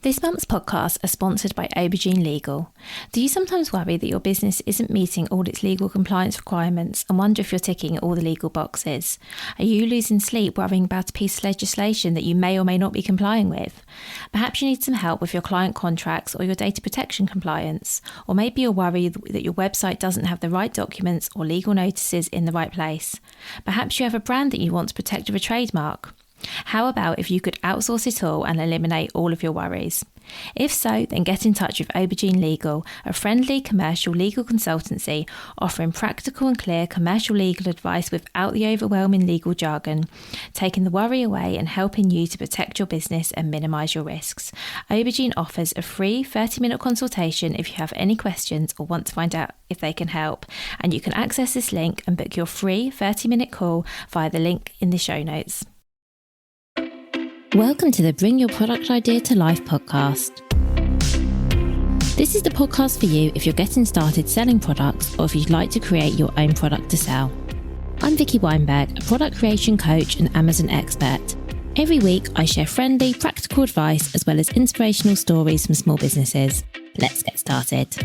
This month's podcasts are sponsored by Aubergine Legal. Do you sometimes worry that your business isn't meeting all its legal compliance requirements and wonder if you're ticking all the legal boxes? Are you losing sleep worrying about a piece of legislation that you may or may not be complying with? Perhaps you need some help with your client contracts or your data protection compliance. Or maybe you're worried that your website doesn't have the right documents or legal notices in the right place. Perhaps you have a brand that you want to protect with a trademark. How about if you could outsource it all and eliminate all of your worries? If so, then get in touch with Aubergine Legal, a friendly commercial legal consultancy offering practical and clear commercial legal advice without the overwhelming legal jargon, taking the worry away and helping you to protect your business and minimise your risks. Aubergine offers a free 30-minute consultation if you have any questions or want to find out if they can help, and you can access this link and book your free 30-minute call via the link in the show notes. Welcome to the Bring Your Product Idea to Life podcast. This is the podcast for you if you're getting started selling products or if you'd like to create your own product to sell. I'm Vicky Weinberg, a product creation coach and Amazon expert. Every week I share friendly, practical advice as well as inspirational stories from small businesses. Let's get started.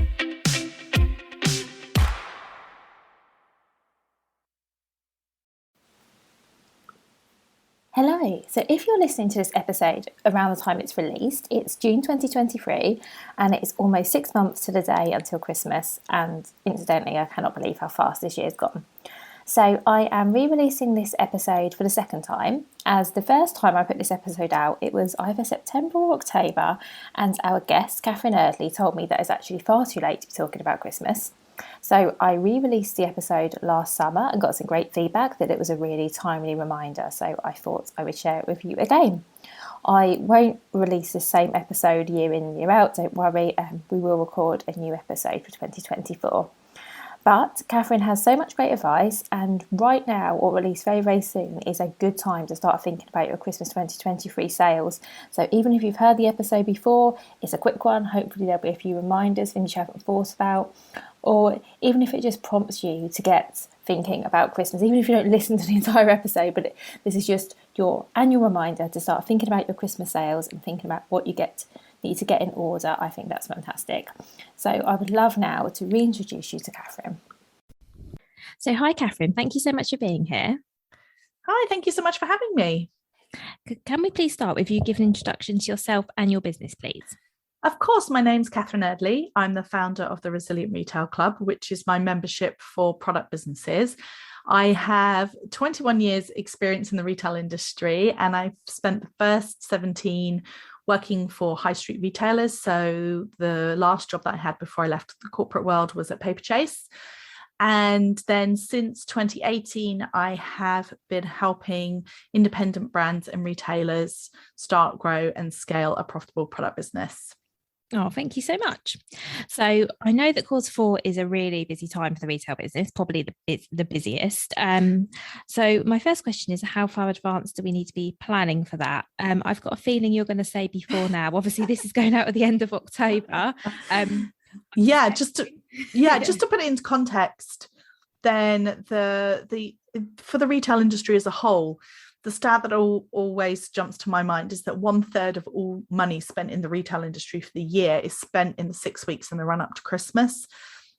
Hello, so if you're listening to this episode around the time it's released, it's June 2023 and it's almost 6 months to the day until Christmas, and incidentally I cannot believe how fast this year's gone. So I am re-releasing this episode for the second time, as the first time I put this episode out it was either September or October, and our guest Catherine Erdly told me that it's actually far too late to be talking about Christmas. So I re-released the episode last summer and got some great feedback that it was a really timely reminder, so I thought I would share it with you again. I won't release the same episode year in, year out, don't worry, we will record a new episode for 2024. But Catherine has so much great advice, and right now, or at least very, very soon, is a good time to start thinking about your Christmas 2023 sales. So even if you've heard the episode before, it's a quick one. Hopefully there'll be a few reminders, things you haven't thought about, or even if it just prompts you to get thinking about Christmas, even if you don't listen to the entire episode, but this is just your annual reminder to start thinking about your Christmas sales and thinking about what you need to get in order. I think that's fantastic. So I would love now to reintroduce you to Catherine. So hi Catherine, thank you so much for being here. Hi, thank you so much for having me. Can we please start with you giving an introduction to yourself and your business, please? Of course, my name's Catherine Erdly. I'm the founder of the Resilient Retail Club, which is my membership for product businesses. I have 21 years experience in the retail industry, and I've spent the first 17 working for high street retailers. So the last job that I had before I left the corporate world was at Paperchase. And then since 2018, I have been helping independent brands and retailers start, grow and scale a profitable product business. Oh, thank you so much. So I know that Q4 is a really busy time for the retail business, probably it's the busiest. So my first question is, how far advanced do we need to be planning for that? I've got a feeling you're going to say before now. Obviously, this is going out at the end of October. Just to put it into context, then for the retail industry as a whole, the stat that always jumps to my mind is that 1/3 of all money spent in the retail industry for the year is spent in the 6 weeks in the run up to Christmas.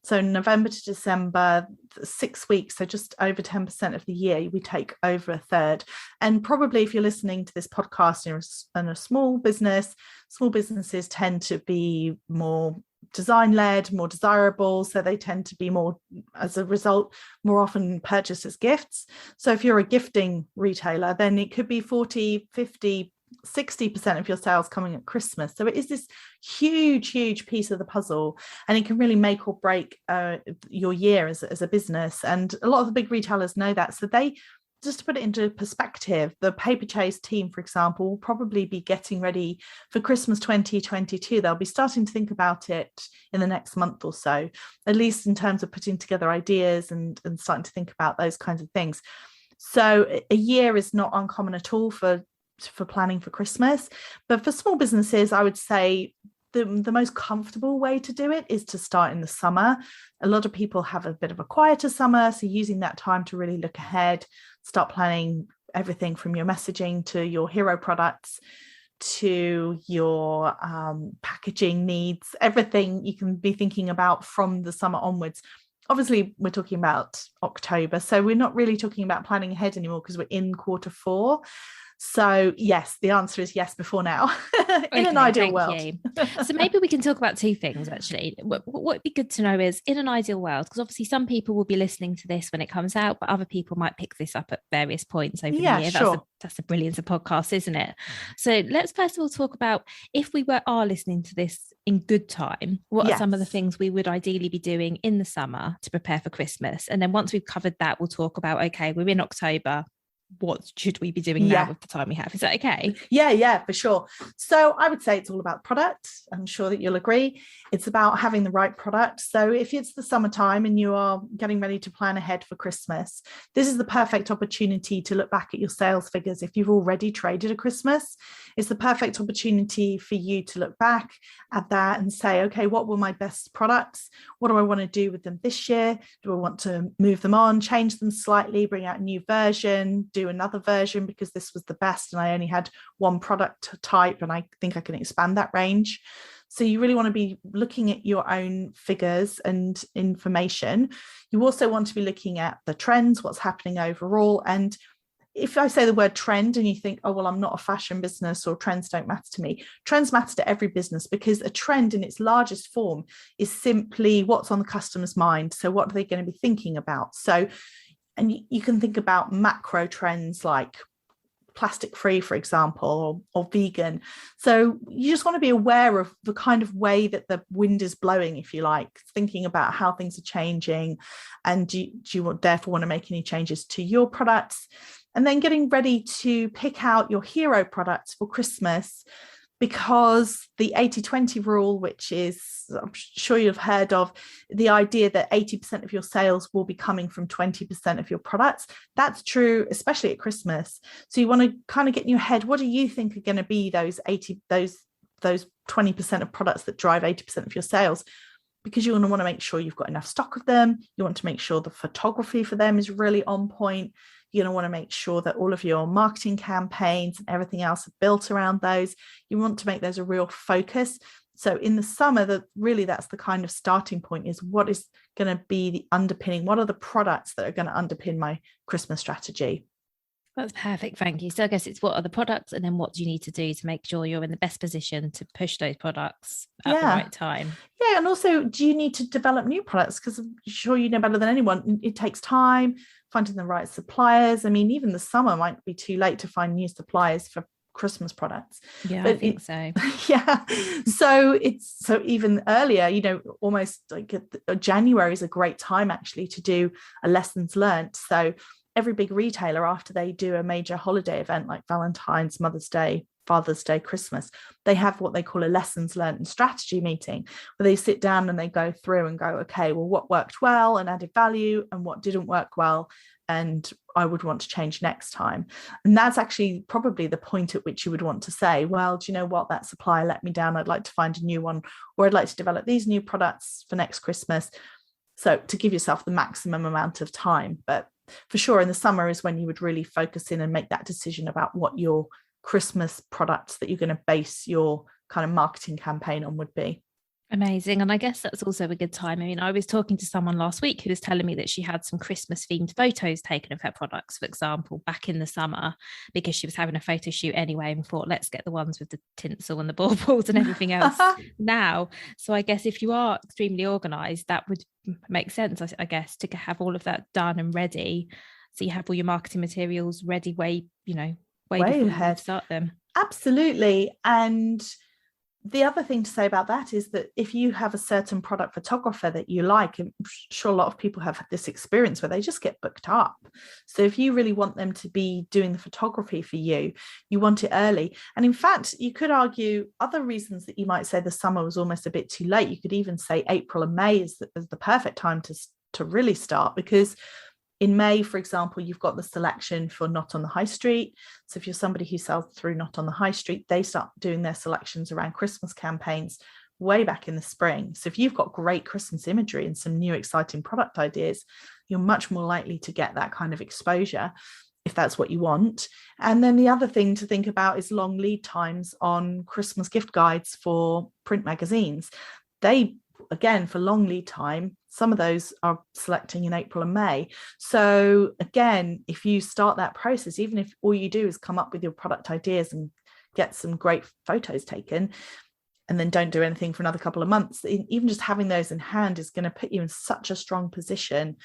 So November to December, 6 weeks, so just over 10% of the year, we take over 1/3. And probably if you're listening to this podcast in a small business, small businesses tend to be more design-led, more desirable, so they tend to be more, as a result, more often purchased as gifts. So if you're a gifting retailer, then it could be 40, 50, 60% of your sales coming at Christmas. So it is this huge piece of the puzzle, and it can really make or break your year as a business. And a lot of the big retailers know that. So they, just to put it into perspective, the Paperchase team, for example, will probably be getting ready for Christmas 2022. They'll be starting to think about it in the next month or so, at least in terms of putting together ideas and starting to think about those kinds of things. So a year is not uncommon at all for planning for Christmas. But for small businesses, I would say the most comfortable way to do it is to start in the summer. A lot of people have a bit of a quieter summer, so using that time to really look ahead, start planning everything from your messaging to your hero products, to your packaging needs, everything you can be thinking about from the summer onwards. Obviously, we're talking about October, so we're not really talking about planning ahead anymore because we're in quarter 4. So yes, the answer is yes before now. In an ideal world. So maybe we can talk about 2 things actually. What would be good to know is, in an ideal world, because obviously some people will be listening to this when it comes out, but other people might pick this up at various points over the year. Sure. That's the brilliance of podcasts, isn't it? So let's first of all talk about, if we are listening to this in good time, what are some of the things we would ideally be doing in the summer to prepare for Christmas? And then once we've covered that, we'll talk about, okay, we're in October, what should we be doing now with the time we have? Is that okay? Yeah, for sure. So I would say it's all about product. I'm sure that you'll agree. It's about having the right product. So if it's the summertime and you are getting ready to plan ahead for Christmas, this is the perfect opportunity to look back at your sales figures. If you've already traded at Christmas, it's the perfect opportunity for you to look back at that and say, okay, what were my best products? What do I want to do with them this year? Do I want to move them on, change them slightly, bring out a new version, do another version because this was the best and I only had one product type and I think I can expand that range? So you really want to be looking at your own figures and information. You also want to be looking at the trends, what's happening overall. And if I say the word trend and you think, oh, well, I'm not a fashion business or trends don't matter to me, trends matter to every business, because a trend in its largest form is simply what's on the customer's mind. So what are they going to be thinking about? So, and you can think about macro trends like plastic free, for example, or vegan. So you just want to be aware of the kind of way that the wind is blowing, if you like, thinking about how things are changing. And do you therefore want to make any changes to your products? And then getting ready to pick out your hero products for Christmas, because the 80-20 rule, which is, I'm sure you've heard of, the idea that 80% of your sales will be coming from 20% of your products. That's true, especially at Christmas. So you want to kind of get in your head, what do you think are going to be those 20% of products that drive 80% of your sales? Because you want to make sure you've got enough stock of them. You want to make sure the photography for them is really on point. You're going to want to make sure that all of your marketing campaigns and everything else are built around those. You want to make those a real focus. So in the summer, that's the kind of starting point, is what is going to be the underpinning? What are the products that are going to underpin my Christmas strategy? That's perfect. Thank you. So I guess it's what are the products, and then what do you need to do to make sure you're in the best position to push those products at the right time? Yeah. And also, do you need to develop new products? Because I'm sure you know better than anyone, it takes time finding the right suppliers. I mean, even the summer might be too late to find new suppliers for Christmas products. Yeah, but I think so. Yeah. So even earlier, almost like January is a great time actually to do a lessons learned. So every big retailer, after they do a major holiday event like Valentine's, Mother's Day, Father's Day, Christmas, they have what they call a lessons learned and strategy meeting, where they sit down and they go through and go, okay, well, what worked well and added value and what didn't work well and I would want to change next time. And that's actually probably the point at which you would want to say, well, do you know what, that supplier let me down, I'd like to find a new one, or I'd like to develop these new products for next Christmas. So to give yourself the maximum amount of time. But for sure, in the summer is when you would really focus in and make that decision about what your Christmas products that you're going to base your kind of marketing campaign on would be. Amazing. And I guess that's also a good time. I mean, I was talking to someone last week who was telling me that she had some Christmas themed photos taken of her products, for example, back in the summer, because she was having a photo shoot anyway and thought, let's get the ones with the tinsel and the baubles and everything else now. So I guess if you are extremely organized, that would make sense, I guess, to have all of that done and ready. So you have all your marketing materials ready way before you start them. Absolutely. And the other thing to say about that is that if you have a certain product photographer that you like, I'm sure a lot of people have had this experience where they just get booked up. So if you really want them to be doing the photography for you, you want it early. And in fact, you could argue other reasons that you might say the summer was almost a bit too late. You could even say April and May is the perfect time to really start, because in May, for example, you've got the selection for Not on the High Street. So if you're somebody who sells through Not on the High Street, they start doing their selections around Christmas campaigns way back in the spring. So if you've got great Christmas imagery and some new exciting product ideas, you're much more likely to get that kind of exposure. if that's what you want. And then the other thing to think about is long lead times on Christmas gift guides for print magazines. They, again, for long lead time, some of those are selecting in April and May. So again, if you start that process, even if all you do is come up with your product ideas and get some great photos taken, and then don't do anything for another couple of months, even just having those in hand is going to put you in such a strong position.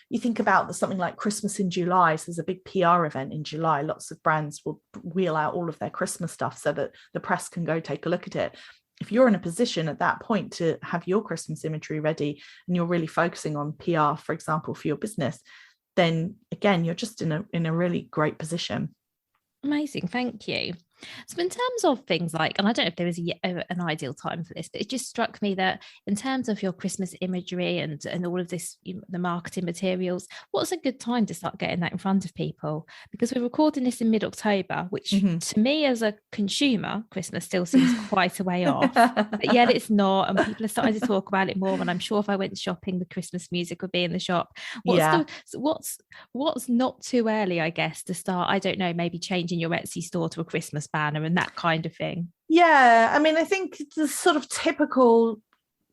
You think about something like Christmas in July. So there's a big PR event in July. Lots of brands will wheel out all of their Christmas stuff so that the press can go take a look at it. If you're in a position at that point to have your Christmas imagery ready and you're really focusing on PR, for example, for your business, then again, you're just in a really great position. Amazing, thank you. So in terms of things like, and I don't know if there is an ideal time for this, but it just struck me that in terms of your Christmas imagery and all of this, the marketing materials, what's a good time to start getting that in front of people? Because we're recording this in mid-October, which to me as a consumer, Christmas still seems quite a way off, but yet it's not, and people are starting to talk about it more. And I'm sure if I went shopping, the Christmas music would be in the shop. What's not too early, I guess, to start, I don't know, maybe changing your Etsy store to a Christmas banner and that kind of thing? Yeah, I mean, I think the sort of typical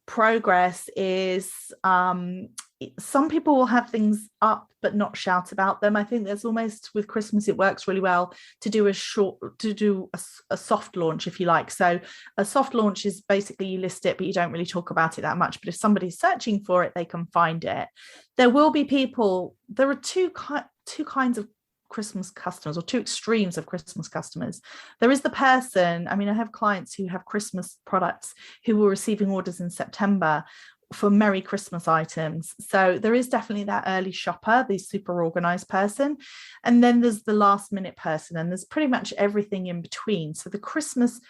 progress is some people will have things up but not shout about them. I think there's almost, with Christmas, it works really well to do a soft launch, if you like. So a soft launch is basically you list it but you don't really talk about it that much, but if somebody's searching for it, they can find it. There will be people, there are two kinds of Christmas customers, or two extremes of Christmas customers. There is the person, I mean, I have clients who have Christmas products who were receiving orders in September for Merry Christmas items. So there is definitely that early shopper, the super organized person. And then there's the last minute person, and there's pretty much everything in between. So the Christmas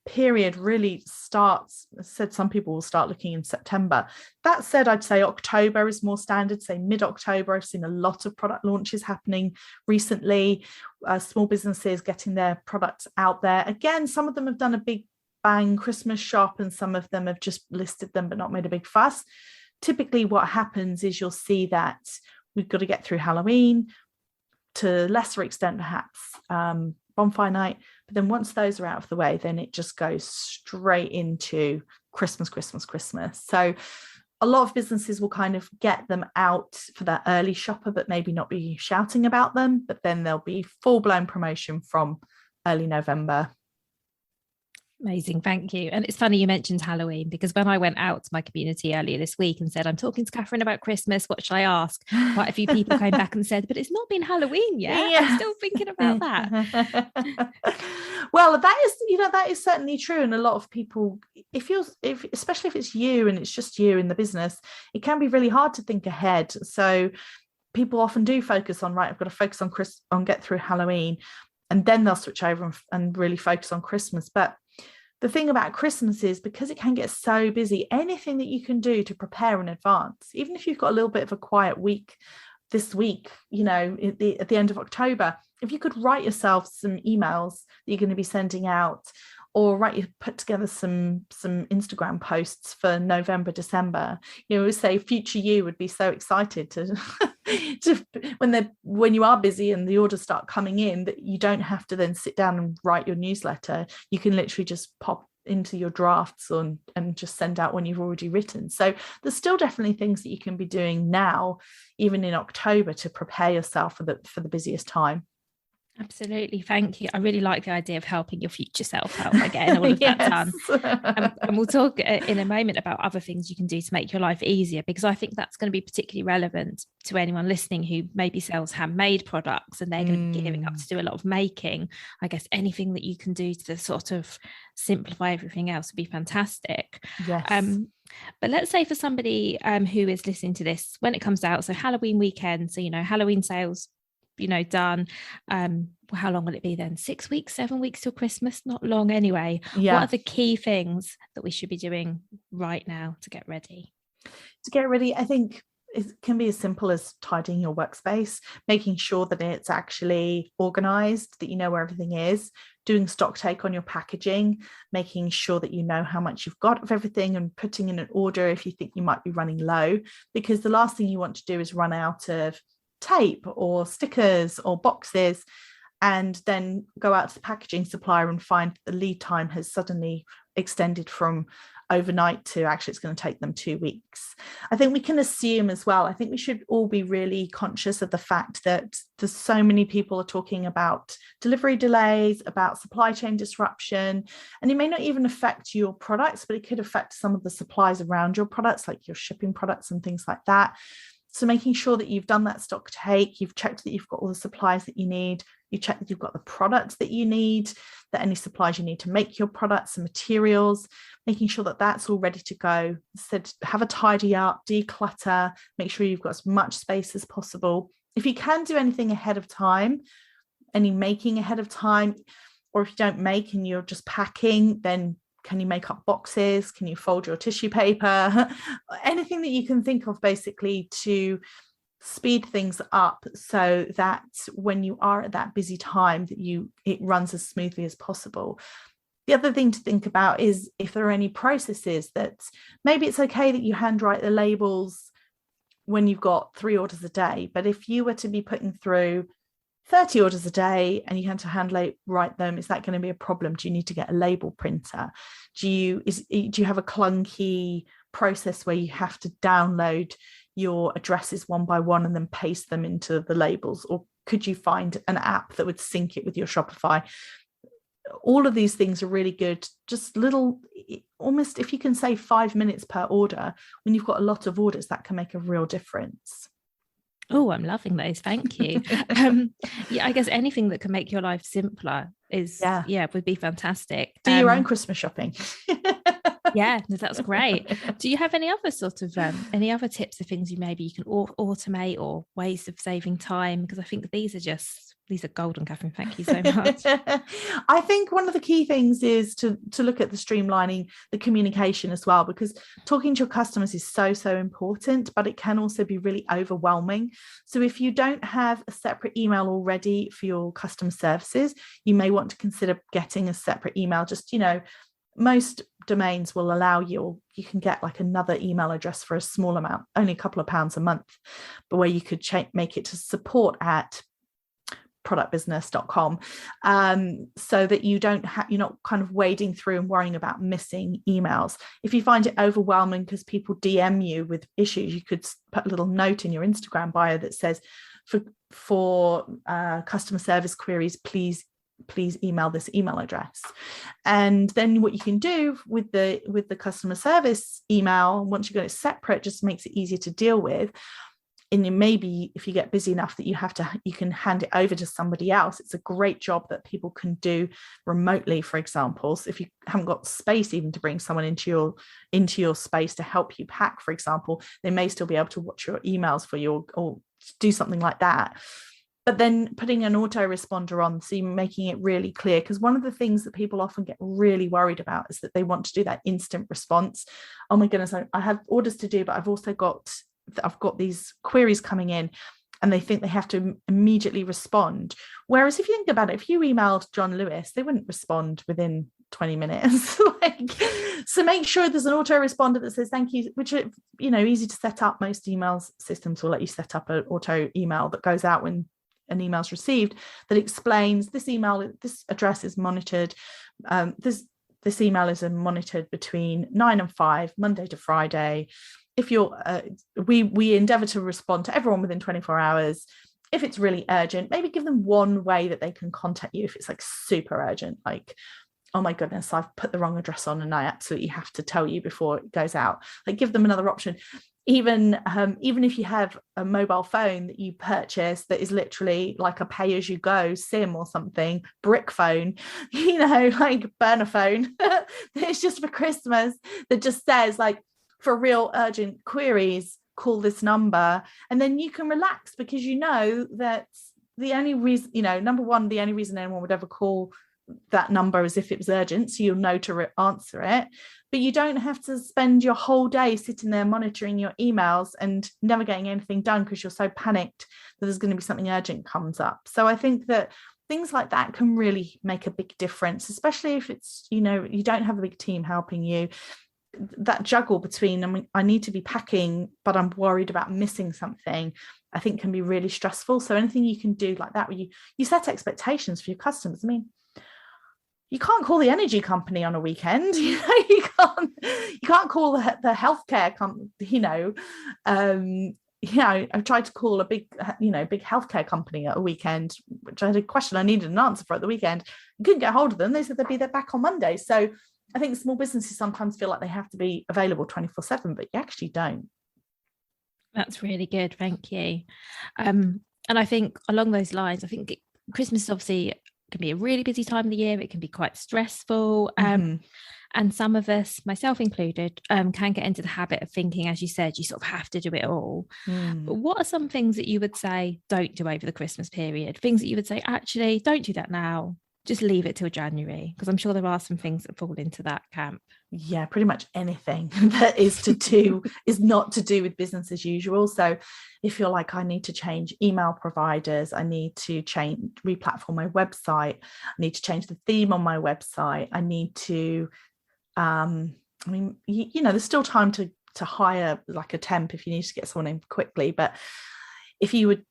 period really starts, as I said, some people will start looking in September. That said, I'd say October is more standard, say mid-October. I've seen a lot of product launches happening recently, small businesses getting their products out there. Again, some of them have done a big bang Christmas shop and some of them have just listed them but not made a big fuss. Typically what happens is you'll see that we've got to get through Halloween, to a lesser extent perhaps bonfire night, but then once those are out of the way, then it just goes straight into Christmas. So a lot of businesses will kind of get them out for that early shopper, but maybe not be shouting about them, but then there'll be full-blown promotion from early November. Amazing, thank you. And it's funny you mentioned Halloween, because when I went out to my community earlier this week and said, I'm talking to Catherine about Christmas, what should I ask? Quite a few people came back and said, but it's not been Halloween yet. Yeah. I'm still thinking about that. Well, that is certainly true. And a lot of people, especially if it's you and it's just you in the business, it can be really hard to think ahead. So people often do focus on, right, I've got to focus on get through Halloween, and then they'll switch over and really focus on Christmas. But the thing about Christmas is, because it can get so busy, anything that you can do to prepare in advance, even if you've got a little bit of a quiet week this week, at the end of October, if you could write yourself some emails that you're going to be sending out, or put together some Instagram posts for November, December. Say future you would be so excited to when you are busy and the orders start coming in, that you don't have to then sit down and write your newsletter. You can literally just pop into your drafts and just send out when you've already written. So there's still definitely things that you can be doing now, even in October, to prepare yourself for the busiest time. Absolutely, thank you. I really like the idea of helping your future self out by getting all of that done. And we'll talk in a moment about other things you can do to make your life easier, because I think that's going to be particularly relevant to anyone listening who maybe sells handmade products and they're going to be gearing up to do a lot of making. I guess anything that you can do to sort of simplify everything else would be fantastic. Yes. But let's say for somebody who is listening to this when it comes out, so Halloween weekend, so Halloween sales done, how long will it be then? 6 weeks, 7 weeks till Christmas? Not long anyway. Yeah. What are the key things that we should be doing right now to get ready? I think it can be as simple as tidying your workspace, making sure that it's actually organized, that you know where everything is, doing stock take on your packaging, making sure that you know how much you've got of everything and putting in an order if you think you might be running low, because the last thing you want to do is run out of tape or stickers or boxes, and then go out to the packaging supplier and find the lead time has suddenly extended from overnight to actually it's going to take them 2 weeks. I think we can assume as well, I think we should all be really conscious of the fact that there's so many people are talking about delivery delays, about supply chain disruption, and it may not even affect your products, but it could affect some of the supplies around your products, like your shipping products and things like that. So making sure that you've done that stock take, you've checked that you've got all the supplies that you need, you check that you've got the products that you need, that any supplies you need to make your products and materials, making sure that that's all ready to go. So have a tidy up, declutter, make sure you've got as much space as possible. If you can do anything ahead of time, any making ahead of time, or if you don't make and you're just packing, then can you make up boxes? Can you fold your tissue paper? Anything that you can think of basically to speed things up so that when you are at that busy time that it runs as smoothly as possible. The other thing to think about is if there are any processes that maybe it's okay that you handwrite the labels when you've got 3 orders a day, but if you were to be putting through 30 orders a day and you had to hand write them, is that going to be a problem? Do you need to get a label printer? Do you have a clunky process where you have to download your addresses one by one and then paste them into the labels? Or could you find an app that would sync it with your Shopify? All of these things are really good. Just little, almost if you can save 5 minutes per order, when you've got a lot of orders, that can make a real difference. Oh, I'm loving those. Thank you. Yeah, I guess anything that can make your life simpler would be fantastic. Do your own Christmas shopping. Yeah, that's great. Do you have any other sort of any other tips of things you can automate or ways of saving time? Because I think these are golden, Catherine. Thank you so much. I think one of the key things is to look at the streamlining the communication as well, because talking to your customers is so important, but it can also be really overwhelming. So if you don't have a separate email already for your customer services, you may want to consider getting a separate email. Just, most domains will allow you can get like another email address for a small amount, only a couple of pounds a month, but where you could make it to support@productbusiness.com, so that you're not kind of wading through and worrying about missing emails. If you find it overwhelming because people DM you with issues, you could put a little note in your Instagram bio that says, for customer service queries, please email this email address. And then what you can do with the customer service email, once you've got it separate, just makes it easier to deal with. And maybe if you get busy enough that you can hand it over to somebody else. It's a great job that people can do remotely, for example. So if you haven't got space even to bring someone into your space to help you pack, for example, they may still be able to watch your emails for you or do something like that. But then putting an autoresponder on, so you're making it really clear, because one of the things that people often get really worried about is that they want to do that instant response. Oh my goodness, I have orders to do, but I've got these queries coming in, and they think they have to immediately respond. Whereas if you think about it, if you emailed John Lewis, they wouldn't respond within 20 minutes. So make sure there's an autoresponder that says thank you, which are, easy to set up. Most email systems will let you set up an auto email that goes out when an email is received, that explains this address is monitored. This email is monitored between 9 and 5, Monday to Friday. If you're, we endeavour to respond to everyone within 24 hours. If it's really urgent, maybe give them one way that they can contact you. If it's like super urgent, like, oh my goodness, I've put the wrong address on and I absolutely have to tell you before it goes out. Like, give them another option. Even if you have a mobile phone that you purchase that is literally like a pay-as-you-go SIM or something, brick phone, like burner phone, it's just for Christmas, that just says like, for real urgent queries, call this number. And then you can relax, because that the only reason, number one, the only reason anyone would ever call that number is if it was urgent, so you'll know to answer it. But you don't have to spend your whole day sitting there monitoring your emails and never getting anything done because you're so panicked that there's going to be something urgent comes up. So I think that things like that can really make a big difference, especially if it's, you don't have a big team helping you. that juggle between, I mean, I need to be packing, but I'm worried about missing something, I think can be really stressful. So anything you can do like that, where you set expectations for your customers. I mean, you can't call the energy company on a weekend, you know, you can't call the healthcare company, you know. I've tried to call a big healthcare company at a weekend, which I had a question I needed an answer for at the weekend. I couldn't get hold of them. They said they'd be there back on Monday. So I think small businesses sometimes feel like they have to be available 24/7, but you actually don't. That's really good. Thank you. And I think along those lines, I think Christmas is obviously can be a really busy time of the year. It can be quite stressful. And some of us, myself included, can get into the habit of thinking, as you said, you sort of have to do it all. But what are some things that you would say don't do over the Christmas period? Things that you would say, actually, don't do that now. Just leave it till January, because I'm sure there are some things that fall into that camp. Yeah, pretty much anything that is not to do with business as usual. So if you're like, I need to change email providers, I need to replatform my website, I need to change the theme on my website, I need to there's still time to hire like a temp if you need to get someone in quickly. But if you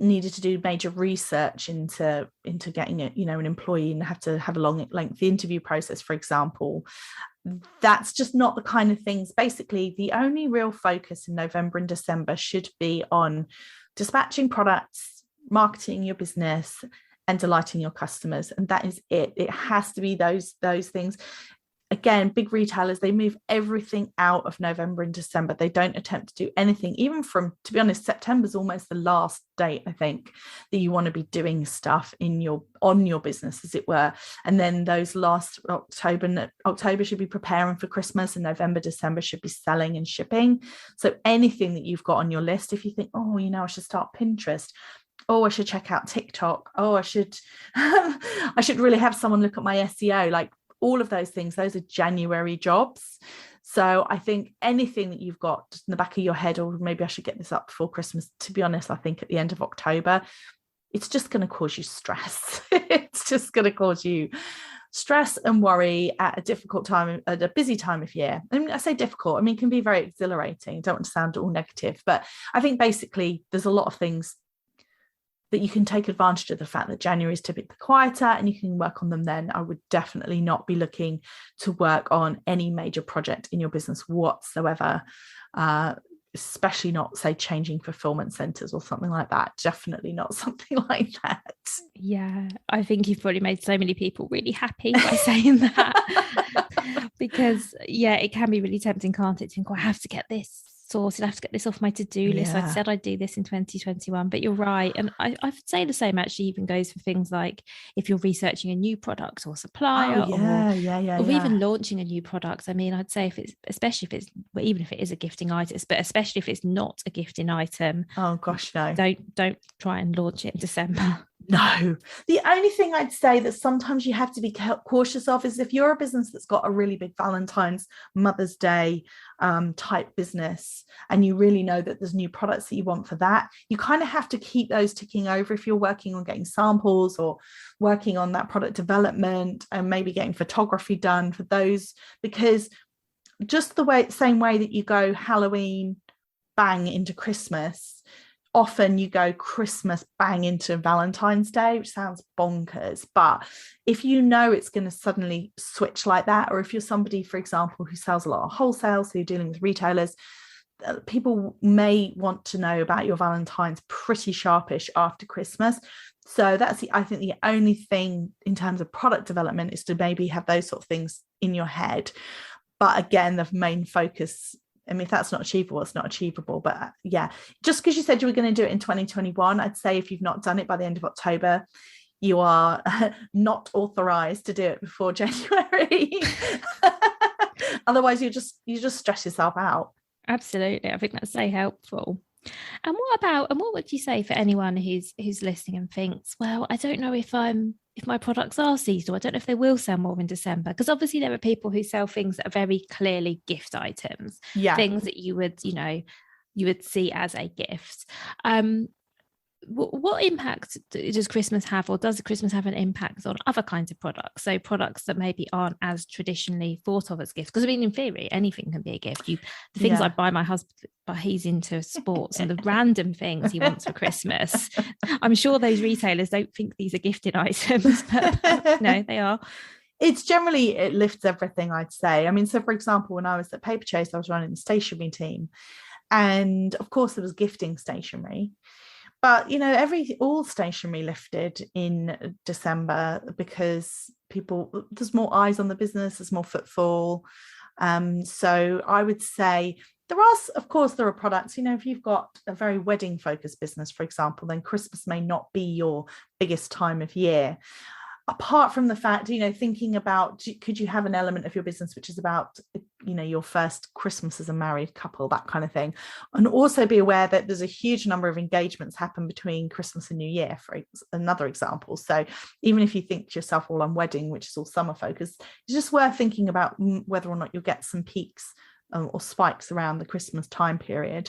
needed to do major research into getting an employee and have to have a long lengthy interview process, for example, that's just not the kind of things. Basically, the only real focus in November and December should be on dispatching products, marketing your business, and delighting your customers. And that is it. It has to be those things. Again, big retailers, they move everything out of November and December. They don't attempt to do anything, even from, to be honest, September's almost the last date, I think, that you want to be doing stuff on your business, as it were. And then those last October should be preparing for Christmas, and November, December should be selling and shipping. So anything that you've got on your list, if you think, oh, I should start Pinterest, oh, I should check out TikTok, oh, I should really have someone look at my SEO, like, all of those things, those are January jobs. So I think anything that you've got just in the back of your head, or maybe I should get this up before Christmas, to be honest, I think at the end of October, it's just going to cause you stress. It's just going to cause you stress and worry at a difficult time, at a busy time of year. I mean, I say difficult, I mean, it can be very exhilarating. I don't want to sound all negative, but I think basically there's a lot of things that you can take advantage of the fact that January is typically quieter and you can work on them then. I would definitely not be looking to work on any major project in your business whatsoever, especially not, say, changing fulfillment centers or something like that. Definitely not something like that. Yeah, I think you've probably made so many people really happy by saying that. Because, yeah, it can be really tempting, can't it, to think, I have to get this sorted, I have to get this off my to-do list. I said I'd do this in 2021, but you're right. And I would say the same actually even goes for things like if you're researching a new product or supplier, or even launching a new product. I mean, I'd say even if it is a gifting item, but especially if it's not a gifting item, oh gosh, no, don't try and launch it in December. No, the only thing I'd say that sometimes you have to be cautious of is if you're a business that's got a really big Valentine's, Mother's Day type business, and you really know that there's new products that you want for that, you kind of have to keep those ticking over if you're working on getting samples or working on that product development and maybe getting photography done for those, because just same way that you go Halloween bang into Christmas, often you go Christmas bang into Valentine's Day, which sounds bonkers. But if you know it's going to suddenly switch like that, or if you're somebody, for example, who sells a lot of wholesale, so you're dealing with retailers, people may want to know about your Valentine's pretty sharpish after Christmas. So that's I think the only thing in terms of product development is to maybe have those sort of things in your head. But again, the main focus, I mean, if that's not achievable, it's not achievable. But yeah, just because you said you were going to do it in 2021, I'd say if you've not done it by the end of October, you are not authorized to do it before January. Otherwise, you just stress yourself out. Absolutely. I think that's so helpful. And what would you say for anyone who's listening and thinks, well, I don't know if my products are seasonal, I don't know if they will sell more in December, because obviously there are people who sell things that are very clearly gift items, things that you would see as a gift. what impact does Christmas have, or does Christmas have an impact on other kinds of products? So products that maybe aren't as traditionally thought of as gifts. Because I mean, in theory, anything can be a gift. The things I buy my husband, but he's into sports and the random things he wants for Christmas. I'm sure those retailers don't think these are gifted items, but no, they are. It's generally, it lifts everything, I'd say. I mean, so for example, when I was at Paper Chase, I was running the stationery team. And of course, there was gifting stationery. But, you know, all stationery lifted in December because there's more eyes on the business, there's more footfall. So I would say there are products, you know, if you've got a very wedding focused business, for example, then Christmas may not be your biggest time of year. Apart from the fact, you know, thinking about, could you have an element of your business which is about, you know, your first Christmas as a married couple, that kind of thing. And also be aware that there's a huge number of engagements happen between Christmas and New Year, for another example. So even if you think to yourself, well, I'm wedding, which is all summer focused, it's just worth thinking about whether or not you'll get some peaks or spikes around the Christmas time period.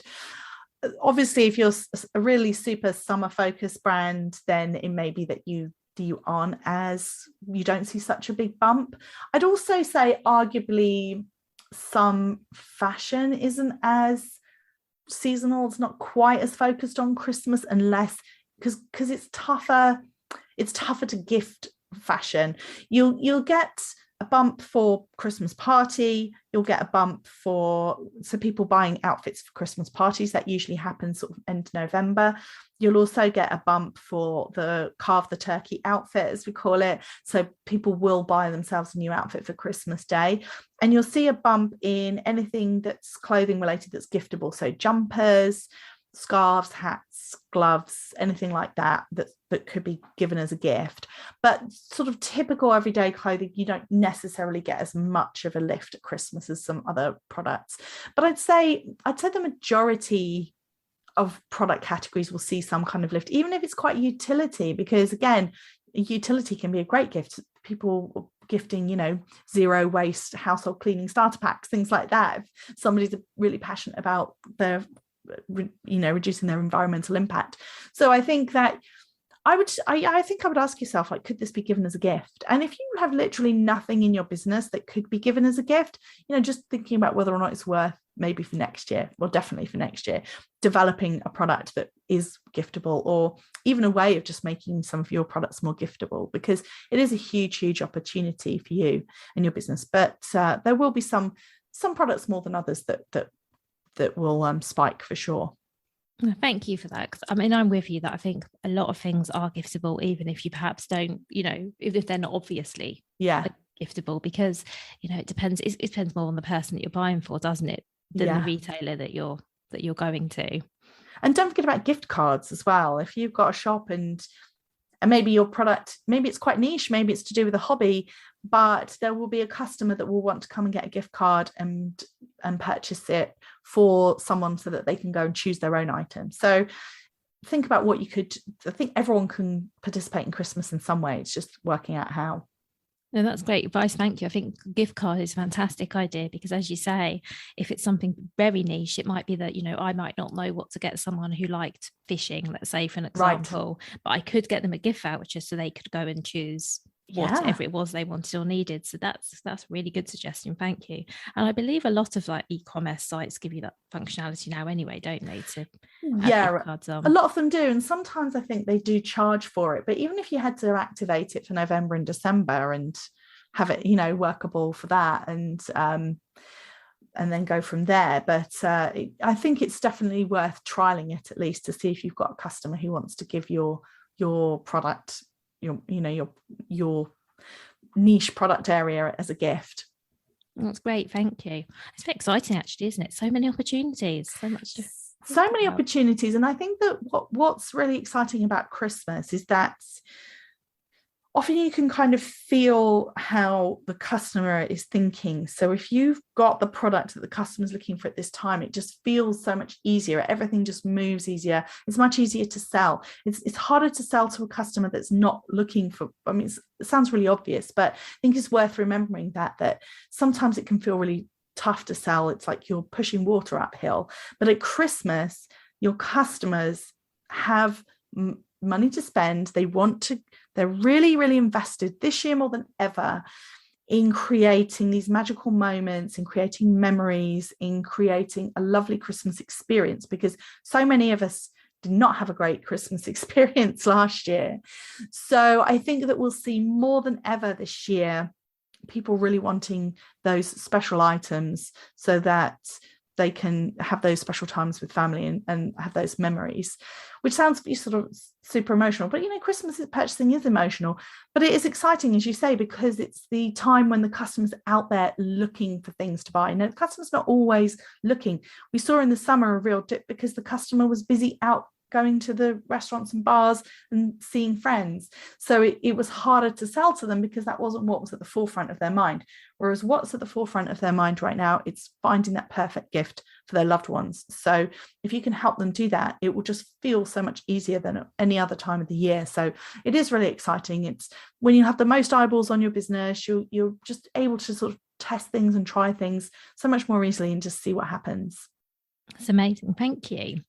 Obviously, if you're a really super summer focused brand, then it may be that you don't see such a big bump. I'd also say arguably some fashion isn't as seasonal, it's not quite as focused on Christmas, unless because it's tougher to gift fashion. You'll get a bump for Christmas party, you'll get a bump for people buying outfits for Christmas parties. That usually happens sort of end November. You'll also get a bump for the carve the turkey outfit, as we call it. So people will buy themselves a new outfit for Christmas Day. And you'll see a bump in anything that's clothing related that's giftable. So jumpers, scarves, hats, gloves, anything like that could be given as a gift. But sort of typical everyday clothing, you don't necessarily get as much of a lift at Christmas as some other products. But I'd say the majority of product categories will see some kind of lift, even if it's quite utility, because again, utility can be a great gift. People gifting, you know, zero waste household cleaning starter packs, things like that. If somebody's really passionate about their, you know, reducing their environmental impact. So I think that I would ask yourself, like, could this be given as a gift? And if you have literally nothing in your business that could be given as a gift, you know, just thinking about whether or not it's worth, maybe for next year, well, definitely for next year, developing a product that is giftable, or even a way of just making some of your products more giftable, because it is a huge opportunity for you and your business. But there will be some products more than others that will spike for sure. Thank you for that. Because I mean, I'm with you that I think a lot of things are giftable, even if you perhaps don't, you know, if they're not obviously giftable, because, you know, it depends more on the person that you're buying for, doesn't it, than the retailer that you're going to. And don't forget about gift cards as well. If you've got a shop and maybe your product, maybe it's quite niche, maybe it's to do with a hobby, but there will be a customer that will want to come and get a gift card and purchase it for someone so that they can go and choose their own item. So think about what you could. I think everyone can participate in Christmas in some way. It's just working out how. No, that's great advice. Thank you. I think gift card is a fantastic idea, because as you say, if it's something very niche, it might be that, you know, I might not know what to get someone who liked fishing, let's say, for an example, but I could get them a gift voucher so they could go and choose whatever it was they wanted or needed. So that's a really good suggestion. Thank you. And I believe a lot of like e-commerce sites give you that functionality now anyway, don't they, to have gift cards on? A lot of them do, and sometimes I think they do charge for it. But even if you had to activate it for November and December and have it, you know, workable for that, and then go from there. But I think it's definitely worth trialing it, at least, to see if you've got a customer who wants to give your product, your niche product area as a gift. That's great. Thank you. It's very exciting, actually, isn't it? So many opportunities, so many opportunities. And I think that what's really exciting about Christmas is that often you can kind of feel how the customer is thinking. So if you've got the product that the customer's looking for at this time, it just feels so much easier. Everything just moves easier. It's much easier to sell. It's harder to sell to a customer that's not looking for, I mean, it sounds really obvious, but I think it's worth remembering that sometimes it can feel really tough to sell. It's like you're pushing water uphill. But at Christmas, your customers have money to spend. They're really, really invested this year more than ever in creating these magical moments, in creating memories, in creating a lovely Christmas experience, because so many of us did not have a great Christmas experience last year. So I think that we'll see more than ever this year people really wanting those special items so that they can have those special times with family and have those memories, which sounds sort of super emotional. But, Christmas purchasing is emotional, but it is exciting, as you say, because it's the time when the customer's out there looking for things to buy. The customer's not always looking. We saw in the summer a real dip because the customer was busy out going to the restaurants and bars and seeing friends. So it was harder to sell to them because that wasn't what was at the forefront of their mind. Whereas what's at the forefront of their mind right now, it's finding that perfect gift for their loved ones. So if you can help them do that, it will just feel so much easier than any other time of the year. So it is really exciting. It's when you have the most eyeballs on your business, you're just able to sort of test things and try things so much more easily and just see what happens. That's amazing. Thank you.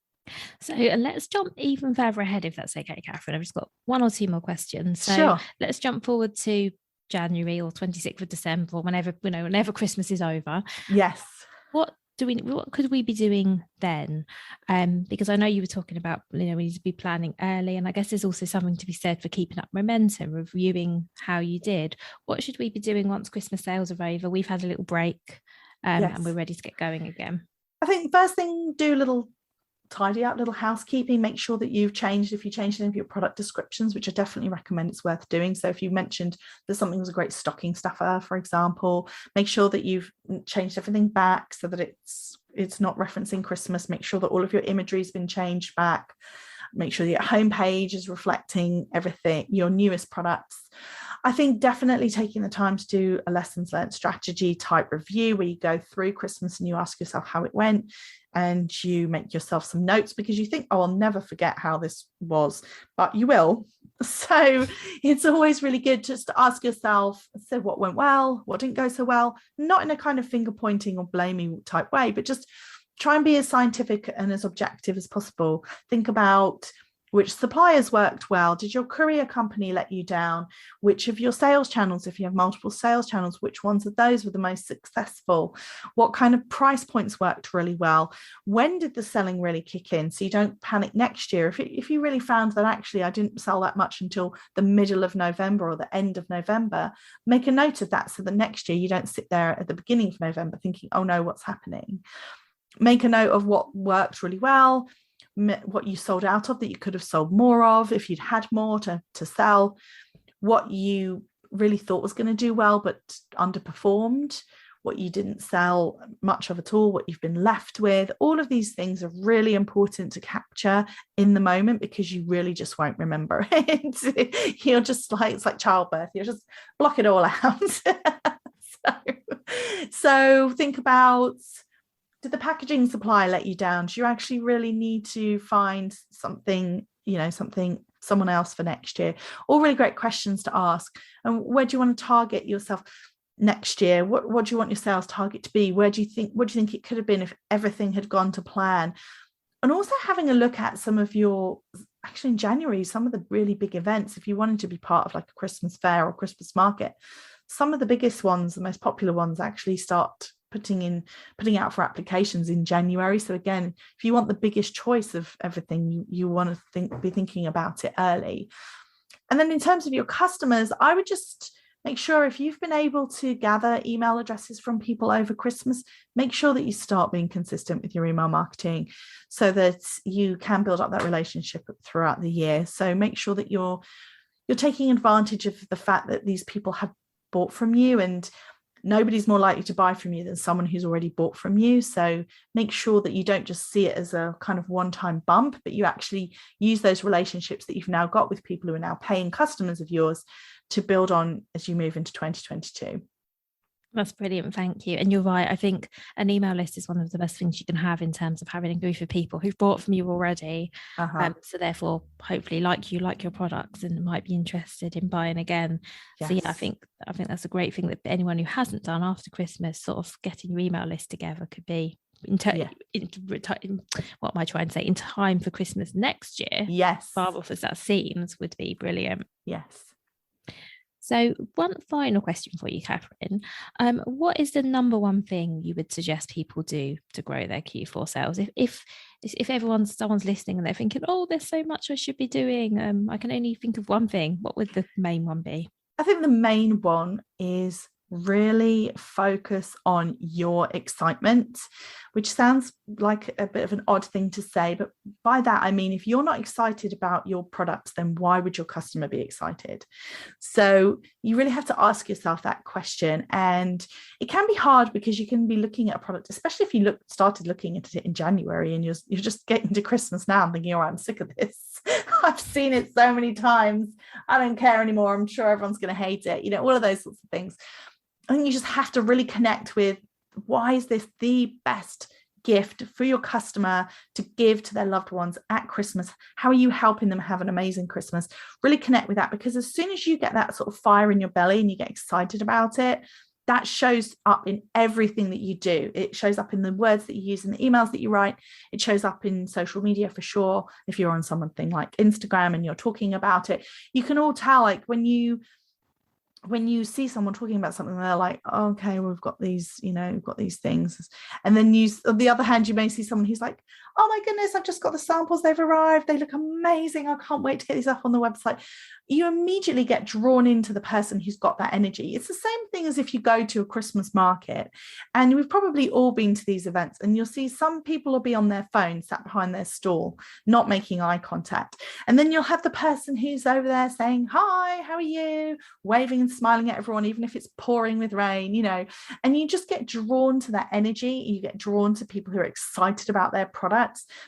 So let's jump even further ahead, if that's okay, Catherine. I've just got one or two more questions. So sure. Let's jump forward to January or 26th of December, or whenever Christmas is over. Yes. What could we be doing then? Because I know you were talking about, we need to be planning early, and I guess there's also something to be said for keeping up momentum, reviewing how you did. What should we be doing once Christmas sales are over? We've had a little break, yes. and we're ready to get going again. I think first thing, do a little tidy up, little housekeeping. Make sure that if you changed any of your product descriptions, which I definitely recommend, it's worth doing. So if you mentioned that something was a great stocking stuffer, for example, make sure that you've changed everything back so that it's not referencing Christmas. Make sure that all of your imagery has been changed back. Make sure your homepage is reflecting everything, your newest products. I think definitely taking the time to do a lessons learned strategy type review where you go through Christmas and you ask yourself how it went, and you make yourself some notes because you think, I'll never forget how this was, but you will. So it's always really good just to ask yourself, so what went well, what didn't go so well, not in a kind of finger pointing or blaming type way, but just try and be as scientific and as objective as possible. Think about which suppliers worked well. Did your courier company let you down? Which of your sales channels, if you have multiple sales channels, which ones of those were the most successful? What kind of price points worked really well? When did the selling really kick in? So you don't panic next year. If you really found that actually I didn't sell that much until the middle of November or the end of November, make a note of that so that next year you don't sit there at the beginning of November thinking, oh no, what's happening? Make a note of what worked really well, what you sold out of that you could have sold more of if you'd had more to sell, what you really thought was going to do well but underperformed, what you didn't sell much of at all, what you've been left with. All of these things are really important to capture in the moment because you really just won't remember it. You're just like, it's like childbirth, you just block it all out. So think about, did the packaging supply let you down? Do you actually really need to find something, someone else for next year? All really great questions to ask. And where do you want to target yourself next year? What do you want your sales target to be? What do you think it could have been if everything had gone to plan? And also having a look at some of your, actually in January, some of the really big events, if you wanted to be part of like a Christmas fair or Christmas market, some of the biggest ones, the most popular ones actually start putting out for applications in January. So again, if you want the biggest choice of everything, you want to be thinking about it early. And then in terms of your customers, I would just make sure if you've been able to gather email addresses from people over Christmas, make sure that you start being consistent with your email marketing so that you can build up that relationship throughout the year. So make sure that you're taking advantage of the fact that these people have bought from you, and nobody's more likely to buy from you than someone who's already bought from you. So make sure that you don't just see it as a kind of one-time bump, but you actually use those relationships that you've now got with people who are now paying customers of yours to build on as you move into 2022. That's brilliant. Thank you. And you're right. I think an email list is one of the best things you can have in terms of having a group of people who've bought from you already. So therefore, hopefully like your products and might be interested in buying again. Yes. So yeah, I think that's a great thing that anyone who hasn't done after Christmas, sort of getting your email list together could be what am I trying to say? In time for Christmas next year. Yes. Marvelous as that seems, would be brilliant. Yes. So one final question for you, Catherine. What is the number one thing you would suggest people do to grow their Q4 sales? If someone's listening and they're thinking, oh, there's so much I should be doing, I can only think of one thing, what would the main one be? I think the main one is really focus on your excitement, which sounds like a bit of an odd thing to say, but by that I mean, if you're not excited about your products, then why would your customer be excited? So you really have to ask yourself that question, and it can be hard because you can be looking at a product, especially if you started looking at it in January and you're just getting to Christmas now and thinking, oh, I'm sick of this. I've seen it so many times, I don't care anymore, I'm sure everyone's going to hate it, all of those sorts of things. I think you just have to really connect with, why is this the best gift for your customer to give to their loved ones at Christmas? How are you helping them have an amazing Christmas? Really connect with that, because as soon as you get that sort of fire in your belly and you get excited about it, that shows up in everything that you do. It shows up in the words that you use, in the emails that you write. It shows up in social media for sure. If you're on something like Instagram and you're talking about it, you can all tell, like when you see someone talking about something, they're like, oh, okay, well, we've got these things. And then on the other hand, you may see someone who's like, oh my goodness, I've just got the samples, they've arrived, they look amazing, I can't wait to get these up on the website. You immediately get drawn into the person who's got that energy. It's the same thing as if you go to a Christmas market, and we've probably all been to these events, and you'll see some people will be on their phone sat behind their stall, not making eye contact. And then you'll have the person who's over there saying, hi, how are you? Waving and smiling at everyone, even if it's pouring with rain, and you just get drawn to that energy. You get drawn to people who are excited about their products.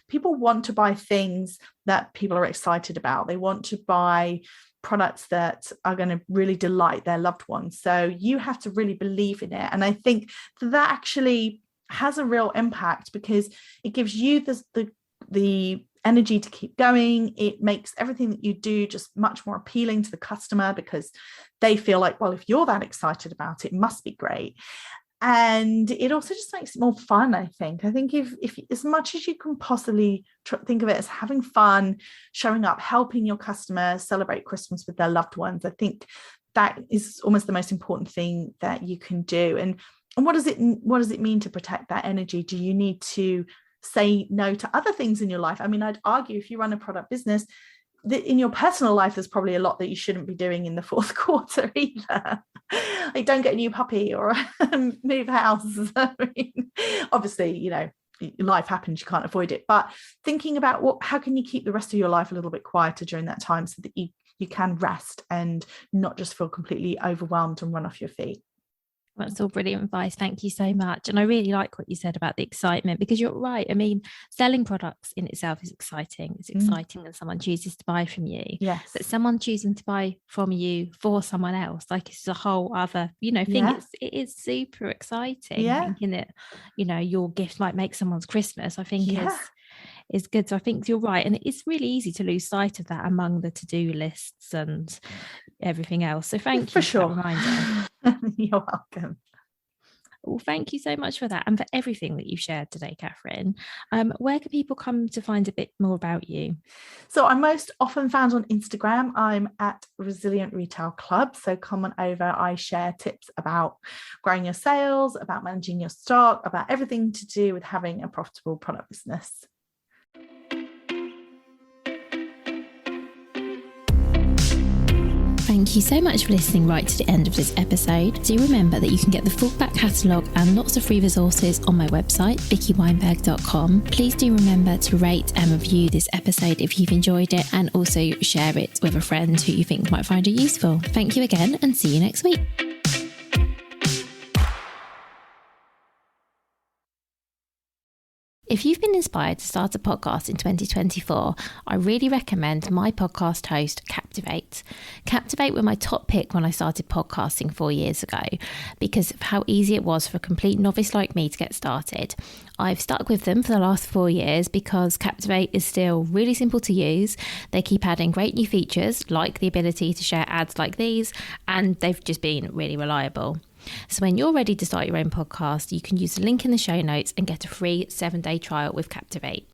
People want to buy things that people are excited about. They want to buy products that are going to really delight their loved ones. So you have to really believe in it. And I think that actually has a real impact, because it gives you the energy to keep going. It makes everything that you do just much more appealing to the customer, because they feel like, well, if you're that excited about it, it must be great. And it also just makes it more fun, I think. If as much as you can possibly think of it as having fun, showing up, helping your customers celebrate Christmas with their loved ones, I think that is almost the most important thing that you can do. And what does it mean to protect that energy? Do you need to say no to other things in your life? I mean, I'd argue if you run a product business, that in your personal life, there's probably a lot that you shouldn't be doing in the fourth quarter either. Like, don't get a new puppy or move house. I mean, obviously, life happens, you can't avoid it. But thinking about how can you keep the rest of your life a little bit quieter during that time, so that you can rest and not just feel completely overwhelmed and run off your feet. That's all brilliant advice. Thank you so much. And I really like what you said about the excitement, because you're right. I mean, selling products in itself is exciting. It's exciting when someone chooses to buy from you. Yes. But someone choosing to buy from you for someone else, like, it's a whole other, thing. Yeah. It is super exciting. Yeah. Thinking that, your gift might make someone's Christmas, I think is good. So I think you're right. And it's really easy to lose sight of that among the to-do lists and everything else. So thank you for sure. that reminder. You're welcome. Well, thank you so much for that, and for everything that you've shared today, Catherine. Where can people come to find a bit more about you? So I'm most often found on Instagram. I'm at Resilient Retail Club. So come on over. I share tips about growing your sales, about managing your stock, about everything to do with having a profitable product business. Thank you so much for listening right to the end of this episode. Do remember that you can get the full back catalogue and lots of free resources on my website, vickyweinberg.com. Please do remember to rate and review this episode if you've enjoyed it, and also share it with a friend who you think might find it useful. Thank you again, and see you next week. If you've been inspired to start a podcast in 2024, I really recommend my podcast host, Captivate. Captivate were my top pick when I started podcasting 4 years ago, because of how easy it was for a complete novice like me to get started. I've stuck with them for the last 4 years because Captivate is still really simple to use. They keep adding great new features, like the ability to share ads like these, and they've just been really reliable. So when you're ready to start your own podcast, you can use the link in the show notes and get a free 7-day trial with Captivate.